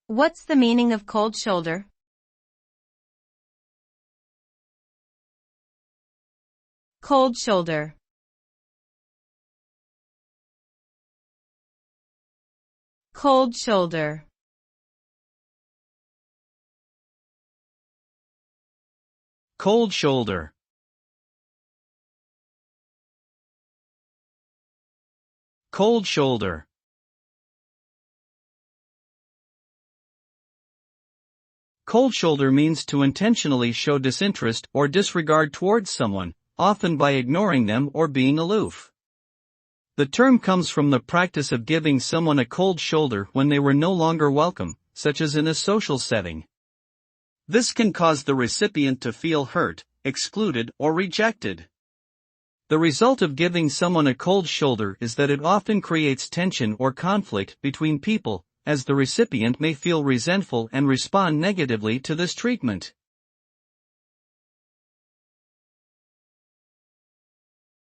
What's the meaning of cold shoulder? Cold shoulder. Cold shoulder. Cold shoulder. Cold shoulder. Cold shoulder means to intentionally show disinterest or disregard towards someone, often by ignoring them or being aloof. The term comes from the practice of giving someone a cold shoulder when they were no longer welcome, such as in a social setting. This can cause the recipient to feel hurt, excluded, or rejected. The result of giving someone a cold shoulder is that it often creates tension or conflict between people, as the recipient may feel resentful and respond negatively to this treatment.